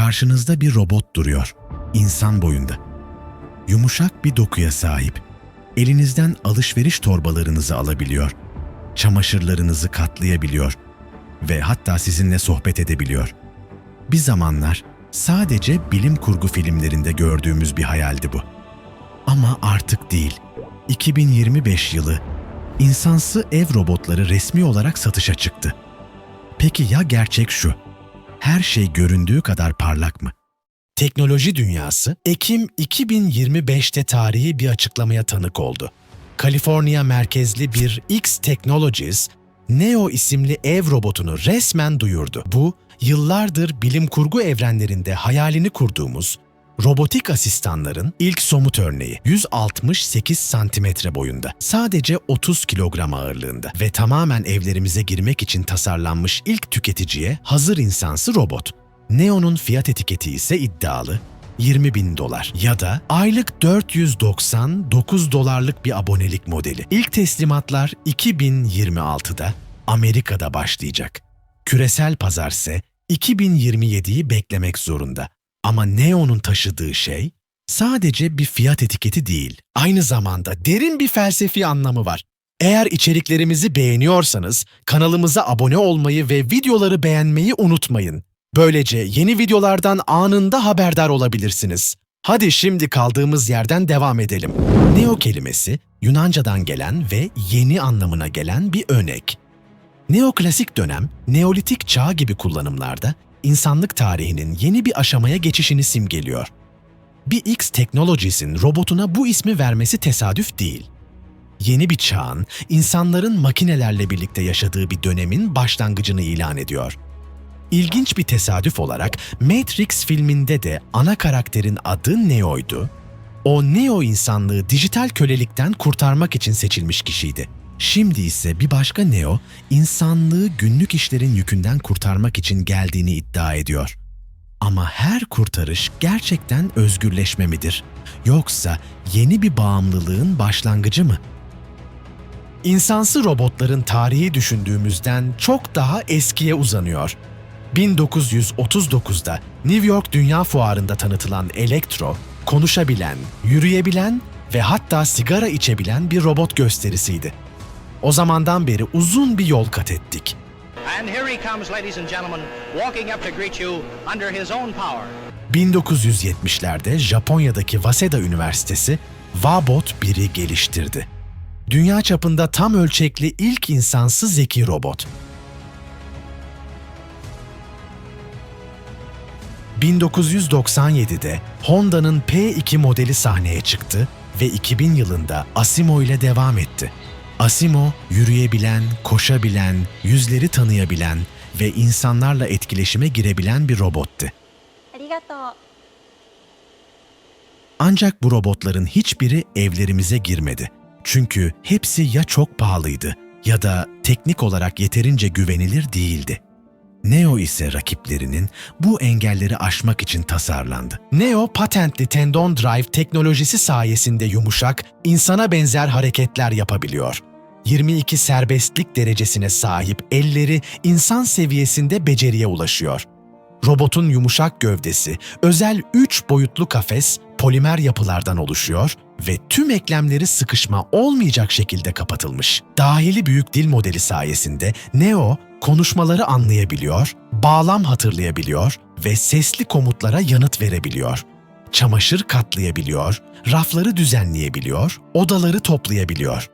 karşınızda bir robot duruyor, insan boyunda. Yumuşak bir dokuya sahip. Elinizden alışveriş torbalarınızı alabiliyor, çamaşırlarınızı katlayabiliyor ve hatta sizinle sohbet edebiliyor. Bir zamanlar sadece bilim kurgu filmlerinde gördüğümüz bir hayaldi bu. Ama artık değil. 2025 yılı, insansı ev robotları resmi olarak satışa çıktı. Peki ya gerçek şu? Her şey göründüğü kadar parlak mı? Teknoloji dünyası, Ekim 2025'te tarihi bir açıklamaya tanık oldu. Kaliforniya merkezli bir X Technologies, Neo isimli ev robotunu resmen duyurdu. Bu, yıllardır bilim kurgu evrenlerinde hayalini kurduğumuz robotik asistanların ilk somut örneği. 168 santimetre boyunda, sadece 30 kilogram ağırlığında ve tamamen evlerimize girmek için tasarlanmış ilk tüketiciye hazır insansı robot. Neo'nun fiyat etiketi ise iddialı $20.000 ya da aylık 499 dolarlık bir abonelik modeli. İlk teslimatlar 2026'da Amerika'da başlayacak. Küresel pazarse 2027'yi beklemek zorunda. Ama Neo'nun taşıdığı şey sadece bir fiyat etiketi değil. Aynı zamanda derin bir felsefi anlamı var. Eğer içeriklerimizi beğeniyorsanız kanalımıza abone olmayı ve videoları beğenmeyi unutmayın. Böylece yeni videolardan anında haberdar olabilirsiniz. Hadi şimdi kaldığımız yerden devam edelim. Neo kelimesi Yunanca'dan gelen ve yeni anlamına gelen bir önek. Neoklasik dönem, Neolitik çağ gibi kullanımlarda insanlık tarihinin yeni bir aşamaya geçişini simgeliyor. Bir X Technologies'in robotuna bu ismi vermesi tesadüf değil. Yeni bir çağın, insanların makinelerle birlikte yaşadığı bir dönemin başlangıcını ilan ediyor. İlginç bir tesadüf olarak Matrix filminde de ana karakterin adı Neo'ydu. O Neo insanlığı dijital kölelikten kurtarmak için seçilmiş kişiydi. Şimdi ise bir başka Neo, insanlığı günlük işlerin yükünden kurtarmak için geldiğini iddia ediyor. Ama her kurtarış gerçekten özgürleşme midir? Yoksa yeni bir bağımlılığın başlangıcı mı? İnsansı robotların tarihi düşündüğümüzden çok daha eskiye uzanıyor. 1939'da New York Dünya Fuarı'nda tanıtılan Electro, konuşabilen, yürüyebilen ve hatta sigara içebilen bir robot gösterisiydi. O zamandan beri uzun bir yol kat ettik. And here he comes, ladies and gentlemen, walking up to greet you under his own power. 1970'lerde Japonya'daki Waseda Üniversitesi Wabot 1'i geliştirdi. Dünya çapında tam ölçekli ilk insansı zeki robot. 1997'de Honda'nın P2 modeli sahneye çıktı ve 2000 yılında Asimo ile devam etti. Asimo, yürüyebilen, koşabilen, yüzleri tanıyabilen ve insanlarla etkileşime girebilen bir robottu. Ancak bu robotların hiçbiri evlerimize girmedi. Çünkü hepsi ya çok pahalıydı ya da teknik olarak yeterince güvenilir değildi. Neo ise rakiplerinin bu engelleri aşmak için tasarlandı. Neo, patentli tendon drive teknolojisi sayesinde yumuşak, insana benzer hareketler yapabiliyor. 22 serbestlik derecesine sahip elleri insan seviyesinde beceriye ulaşıyor. Robotun yumuşak gövdesi, özel 3 boyutlu kafes, polimer yapılardan oluşuyor ve tüm eklemleri sıkışma olmayacak şekilde kapatılmış. Dahili büyük dil modeli sayesinde Neo, konuşmaları anlayabiliyor, bağlam hatırlayabiliyor ve sesli komutlara yanıt verebiliyor. Çamaşır katlayabiliyor, rafları düzenleyebiliyor, odaları toplayabiliyor.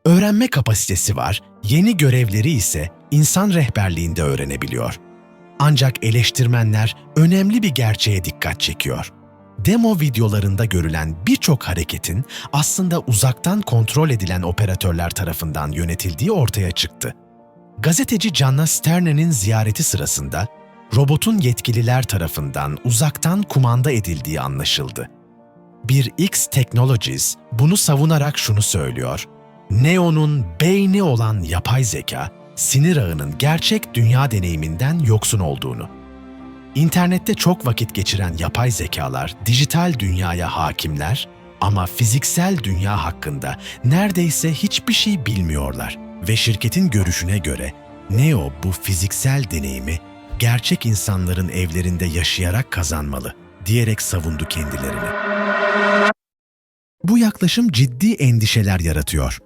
Öğrenme kapasitesi var, yeni görevleri ise insan rehberliğinde öğrenebiliyor. Ancak eleştirmenler önemli bir gerçeğe dikkat çekiyor. Demo videolarında görülen birçok hareketin aslında uzaktan kontrol edilen operatörler tarafından yönetildiği ortaya çıktı. Gazeteci Gianna Sterne'nin ziyareti sırasında robotun yetkililer tarafından uzaktan kumanda edildiği anlaşıldı. Bir X Technologies bunu savunarak şunu söylüyor: Neo'nun beyni olan yapay zeka, sinir ağının gerçek dünya deneyiminden yoksun olduğunu. İnternette çok vakit geçiren yapay zekalar dijital dünyaya hakimler ama fiziksel dünya hakkında neredeyse hiçbir şey bilmiyorlar ve şirketin görüşüne göre Neo bu fiziksel deneyimi gerçek insanların evlerinde yaşayarak kazanmalı diyerek savundu kendilerini. Bu yaklaşım ciddi endişeler yaratıyor.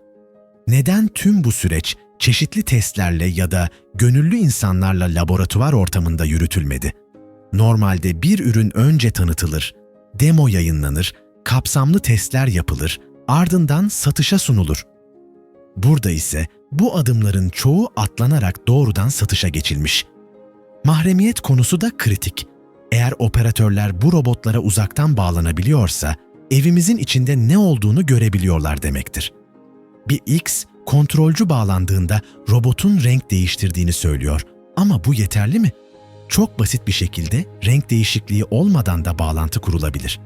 Neden tüm bu süreç çeşitli testlerle ya da gönüllü insanlarla laboratuvar ortamında yürütülmedi? Normalde bir ürün önce tanıtılır, demo yayınlanır, kapsamlı testler yapılır, ardından satışa sunulur. Burada ise bu adımların çoğu atlanarak doğrudan satışa geçilmiş. Mahremiyet konusu da kritik. Eğer operatörler bu robotlara uzaktan bağlanabiliyorsa, evimizin içinde ne olduğunu görebiliyorlar demektir. Bir X, kontrolcü bağlandığında robotun renk değiştirdiğini söylüyor. Ama bu yeterli mi? Çok basit bir şekilde renk değişikliği olmadan da bağlantı kurulabilir.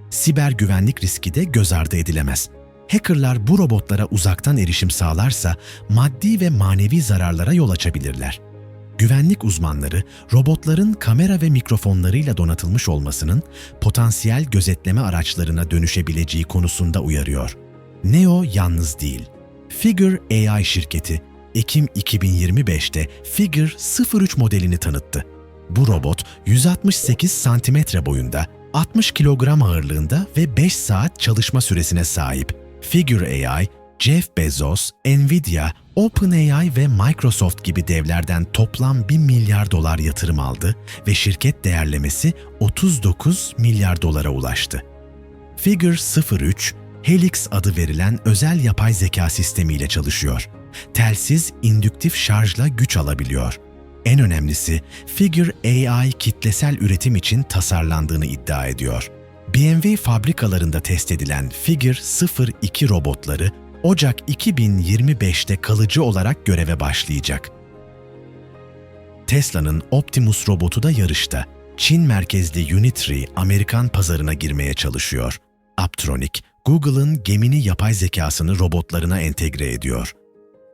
Siber güvenlik riski de göz ardı edilemez. Hackerlar bu robotlara uzaktan erişim sağlarsa maddi ve manevi zararlara yol açabilirler. Güvenlik uzmanları, robotların kamera ve mikrofonlarıyla donatılmış olmasının potansiyel gözetleme araçlarına dönüşebileceği konusunda uyarıyor. Neo yalnız değil. Figure AI şirketi, Ekim 2025'te Figure 03 modelini tanıttı. Bu robot 168 santimetre boyunda, 60 kilogram ağırlığında ve 5 saat çalışma süresine sahip. Figure AI, Jeff Bezos, Nvidia, OpenAI ve Microsoft gibi devlerden toplam $1 milyar yatırım aldı ve şirket değerlemesi 39 milyar dolara ulaştı. Figure 03, Helix adı verilen özel yapay zeka sistemiyle çalışıyor. Telsiz, indüktif şarjla güç alabiliyor. En önemlisi, Figure AI kitlesel üretim için tasarlandığını iddia ediyor. BMW fabrikalarında test edilen Figure 02 robotları Ocak 2025'te kalıcı olarak göreve başlayacak. Tesla'nın Optimus robotu da yarışta. Çin merkezli Unitree Amerikan pazarına girmeye çalışıyor. Apptronik, Google'ın Gemini yapay zekasını robotlarına entegre ediyor.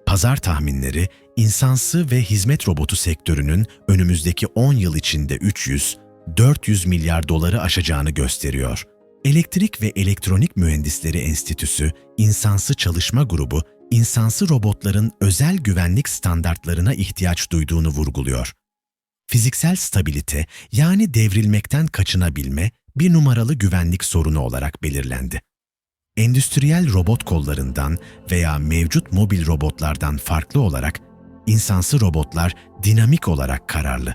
Pazar tahminleri, insansı ve hizmet robotu sektörünün önümüzdeki 10 yıl içinde 300-400 milyar doları aşacağını gösteriyor. Elektrik ve Elektronik Mühendisleri Enstitüsü, İnsansı Çalışma Grubu, insansı robotların özel güvenlik standartlarına ihtiyaç duyduğunu vurguluyor. Fiziksel stabilite, yani devrilmekten kaçınabilme, bir numaralı güvenlik sorunu olarak belirlendi. Endüstriyel robot kollarından veya mevcut mobil robotlardan farklı olarak, insansı robotlar dinamik olarak kararlı.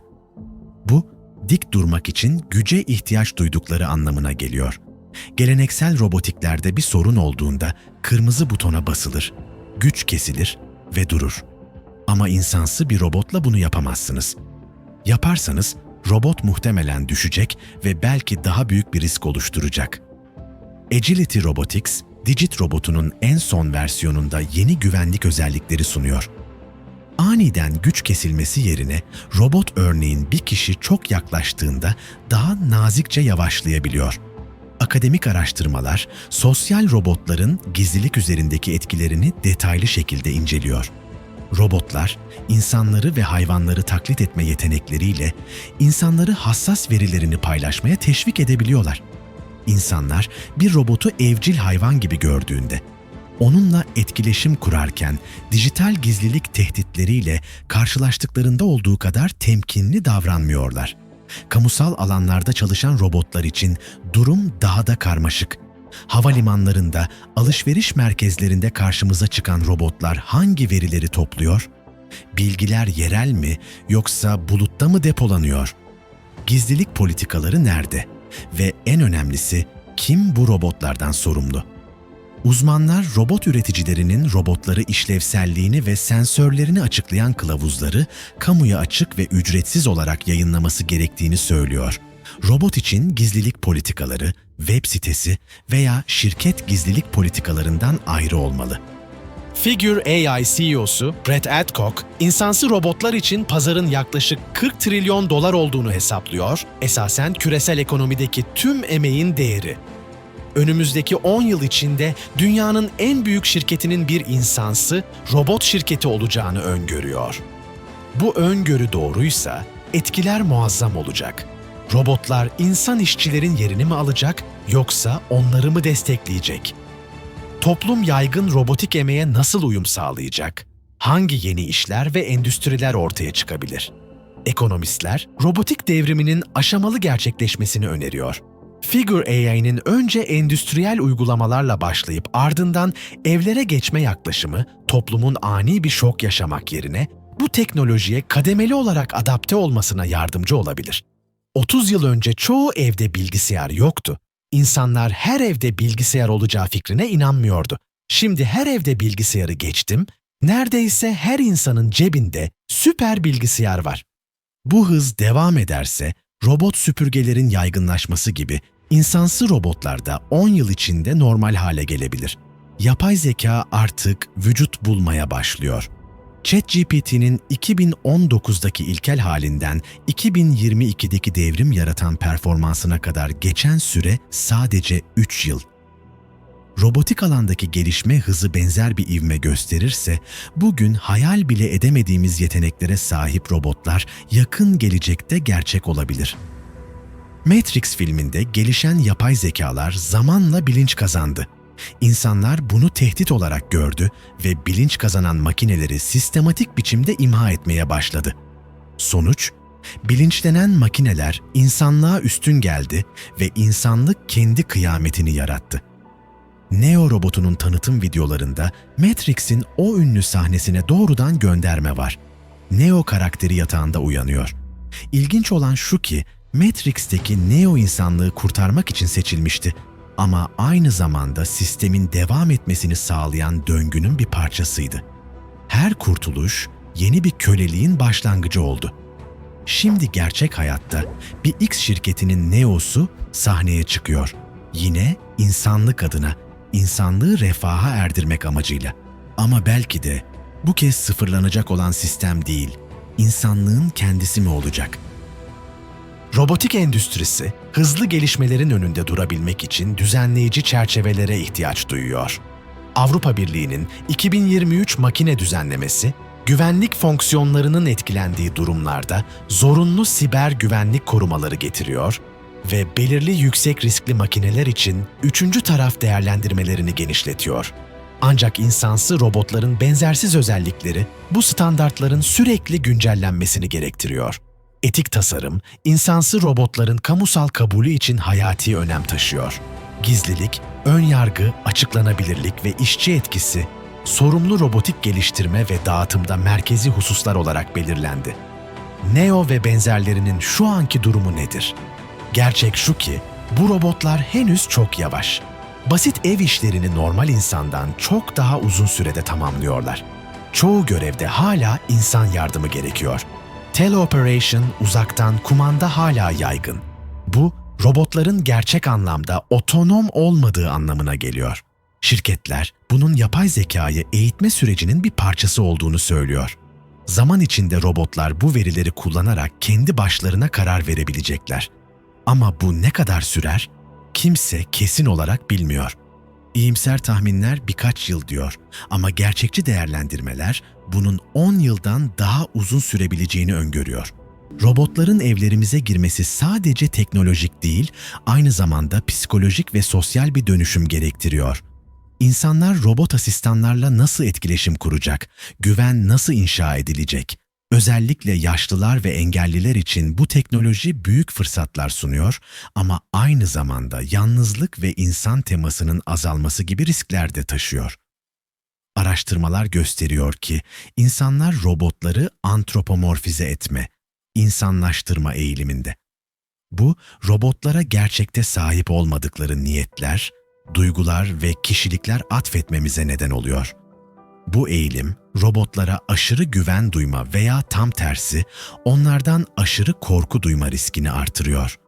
Bu, dik durmak için güce ihtiyaç duydukları anlamına geliyor. Geleneksel robotiklerde bir sorun olduğunda kırmızı butona basılır, güç kesilir ve durur. Ama insansı bir robotla bunu yapamazsınız. Yaparsanız robot muhtemelen düşecek ve belki daha büyük bir risk oluşturacak. Agility Robotics, Digit robotunun en son versiyonunda yeni güvenlik özellikleri sunuyor. Aniden güç kesilmesi yerine robot örneğin bir kişi çok yaklaştığında daha nazikçe yavaşlayabiliyor. Akademik araştırmalar, sosyal robotların gizlilik üzerindeki etkilerini detaylı şekilde inceliyor. Robotlar, insanları ve hayvanları taklit etme yetenekleriyle insanları hassas verilerini paylaşmaya teşvik edebiliyorlar. İnsanlar bir robotu evcil hayvan gibi gördüğünde, onunla etkileşim kurarken dijital gizlilik tehditleriyle karşılaştıklarında olduğu kadar temkinli davranmıyorlar. Kamusal alanlarda çalışan robotlar için durum daha da karmaşık. Havalimanlarında, alışveriş merkezlerinde karşımıza çıkan robotlar hangi verileri topluyor? Bilgiler yerel mi yoksa bulutta mı depolanıyor? Gizlilik politikaları nerede? Ve en önemlisi, kim bu robotlardan sorumlu? Uzmanlar, robot üreticilerinin robotları işlevselliğini ve sensörlerini açıklayan kılavuzları kamuya açık ve ücretsiz olarak yayınlaması gerektiğini söylüyor. Robot için gizlilik politikaları, web sitesi veya şirket gizlilik politikalarından ayrı olmalı. Figure AI CEO'su Brett Adcock, insansı robotlar için pazarın yaklaşık 40 trilyon dolar olduğunu hesaplıyor, esasen küresel ekonomideki tüm emeğin değeri. Önümüzdeki 10 yıl içinde dünyanın en büyük şirketinin bir insansı robot şirketi olacağını öngörüyor. Bu öngörü doğruysa etkiler muazzam olacak. Robotlar insan işçilerin yerini mi alacak yoksa onları mı destekleyecek? Toplum yaygın robotik emeğe nasıl uyum sağlayacak? Hangi yeni işler ve endüstriler ortaya çıkabilir? Ekonomistler, robotik devriminin aşamalı gerçekleşmesini öneriyor. Figure AI'nin önce endüstriyel uygulamalarla başlayıp ardından evlere geçme yaklaşımı, toplumun ani bir şok yaşamak yerine bu teknolojiye kademeli olarak adapte olmasına yardımcı olabilir. 30 yıl önce çoğu evde bilgisayar yoktu. İnsanlar her evde bilgisayar olacağı fikrine inanmıyordu. Şimdi her evde bilgisayarı geçtim, neredeyse her insanın cebinde süper bilgisayar var. Bu hız devam ederse, robot süpürgelerin yaygınlaşması gibi insansı robotlar da 10 yıl içinde normal hale gelebilir. Yapay zeka artık vücut bulmaya başlıyor. ChatGPT'nin 2019'daki ilkel halinden 2022'deki devrim yaratan performansına kadar geçen süre sadece 3 yıl. Robotik alandaki gelişme hızı benzer bir ivme gösterirse, bugün hayal bile edemediğimiz yeteneklere sahip robotlar yakın gelecekte gerçek olabilir. Matrix filminde gelişen yapay zekalar zamanla bilinç kazandı. İnsanlar bunu tehdit olarak gördü ve bilinç kazanan makineleri sistematik biçimde imha etmeye başladı. Sonuç, bilinçlenen makineler insanlığa üstün geldi ve insanlık kendi kıyametini yarattı. Neo robotunun tanıtım videolarında Matrix'in o ünlü sahnesine doğrudan gönderme var. Neo karakteri yatağında uyanıyor. İlginç olan şu ki, Matrix'teki Neo insanlığı kurtarmak için seçilmişti. Ama aynı zamanda sistemin devam etmesini sağlayan döngünün bir parçasıydı. Her kurtuluş yeni bir köleliğin başlangıcı oldu. Şimdi gerçek hayatta bir X şirketinin Neo'su sahneye çıkıyor. Yine insanlık adına, insanlığı refaha erdirmek amacıyla. Ama belki de bu kez sıfırlanacak olan sistem değil, insanlığın kendisi mi olacak? Robotik endüstrisi, hızlı gelişmelerin önünde durabilmek için düzenleyici çerçevelere ihtiyaç duyuyor. Avrupa Birliği'nin 2023 makine düzenlemesi, güvenlik fonksiyonlarının etkilendiği durumlarda zorunlu siber güvenlik korumaları getiriyor ve belirli yüksek riskli makineler için üçüncü taraf değerlendirmelerini genişletiyor. Ancak insansı robotların benzersiz özellikleri bu standartların sürekli güncellenmesini gerektiriyor. Etik tasarım, insansı robotların kamusal kabulü için hayati önem taşıyor. Gizlilik, ön yargı, açıklanabilirlik ve işçi etkisi, sorumlu robotik geliştirme ve dağıtımda merkezi hususlar olarak belirlendi. Neo ve benzerlerinin şu anki durumu nedir? Gerçek şu ki, bu robotlar henüz çok yavaş. Basit ev işlerini normal insandan çok daha uzun sürede tamamlıyorlar. Çoğu görevde hala insan yardımı gerekiyor. Teleoperation, uzaktan kumanda hala yaygın. Bu, robotların gerçek anlamda otonom olmadığı anlamına geliyor. Şirketler, bunun yapay zekayı eğitme sürecinin bir parçası olduğunu söylüyor. Zaman içinde robotlar bu verileri kullanarak kendi başlarına karar verebilecekler. Ama bu ne kadar sürer? Kimse kesin olarak bilmiyor. İyimser tahminler birkaç yıl diyor ama gerçekçi değerlendirmeler bunun 10 yıldan daha uzun sürebileceğini öngörüyor. Robotların evlerimize girmesi sadece teknolojik değil, aynı zamanda psikolojik ve sosyal bir dönüşüm gerektiriyor. İnsanlar robot asistanlarla nasıl etkileşim kuracak, güven nasıl inşa edilecek? Özellikle yaşlılar ve engelliler için bu teknoloji büyük fırsatlar sunuyor ama aynı zamanda yalnızlık ve insan temasının azalması gibi riskler de taşıyor. Araştırmalar gösteriyor ki insanlar robotları antropomorfize etme, insanlaştırma eğiliminde. Bu, robotlara gerçekte sahip olmadıkları niyetler, duygular ve kişilikler atfetmemize neden oluyor. Bu eğilim, robotlara aşırı güven duyma veya tam tersi, onlardan aşırı korku duyma riskini artırıyor.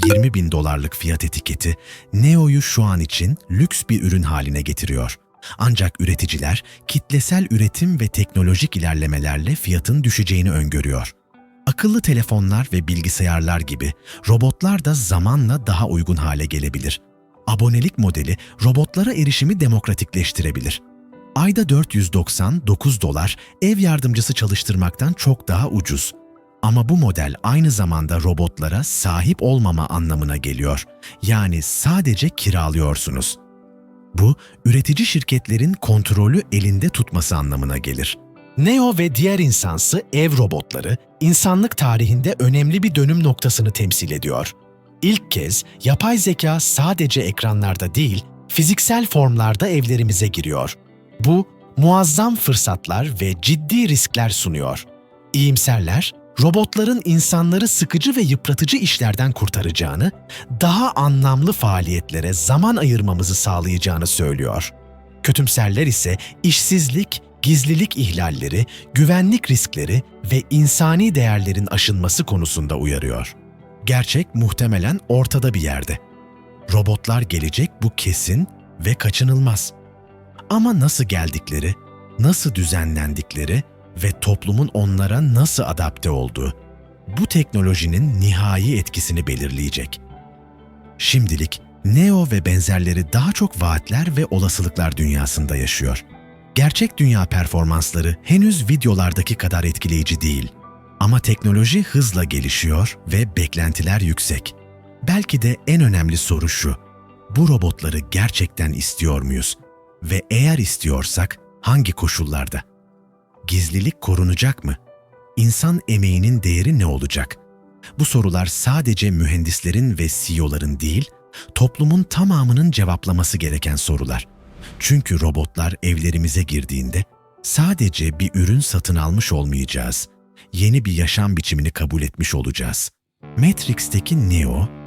$20.000 fiyat etiketi, Neo'yu şu an için lüks bir ürün haline getiriyor. Ancak üreticiler, kitlesel üretim ve teknolojik ilerlemelerle fiyatın düşeceğini öngörüyor. Akıllı telefonlar ve bilgisayarlar gibi robotlar da zamanla daha uygun hale gelebilir. Abonelik modeli robotlara erişimi demokratikleştirebilir. Ayda $499 ev yardımcısı çalıştırmaktan çok daha ucuz. Ama bu model aynı zamanda robotlara sahip olmama anlamına geliyor. Yani sadece kiralıyorsunuz. Bu, üretici şirketlerin kontrolü elinde tutması anlamına gelir. Neo ve diğer insansı ev robotları, insanlık tarihinde önemli bir dönüm noktasını temsil ediyor. İlk kez yapay zeka sadece ekranlarda değil, fiziksel formlarda evlerimize giriyor. Bu, muazzam fırsatlar ve ciddi riskler sunuyor. İyimserler, robotların insanları sıkıcı ve yıpratıcı işlerden kurtaracağını, daha anlamlı faaliyetlere zaman ayırmamızı sağlayacağını söylüyor. Kötümserler ise işsizlik, gizlilik ihlalleri, güvenlik riskleri ve insani değerlerin aşınması konusunda uyarıyor. Gerçek muhtemelen ortada bir yerde. Robotlar gelecek, bu kesin ve kaçınılmaz. Ama nasıl geldikleri, nasıl düzenlendikleri ve toplumun onlara nasıl adapte olduğu, bu teknolojinin nihai etkisini belirleyecek. Şimdilik Neo ve benzerleri daha çok vaatler ve olasılıklar dünyasında yaşıyor. Gerçek dünya performansları henüz videolardaki kadar etkileyici değil. Ama teknoloji hızla gelişiyor ve beklentiler yüksek. Belki de en önemli soru şu: bu robotları gerçekten istiyor muyuz? Ve eğer istiyorsak hangi koşullarda? Gizlilik korunacak mı? İnsan emeğinin değeri ne olacak? Bu sorular sadece mühendislerin ve CEO'ların değil, toplumun tamamının cevaplaması gereken sorular. Çünkü robotlar evlerimize girdiğinde sadece bir ürün satın almış olmayacağız. Yeni bir yaşam biçimini kabul etmiş olacağız. Matrix'teki Neo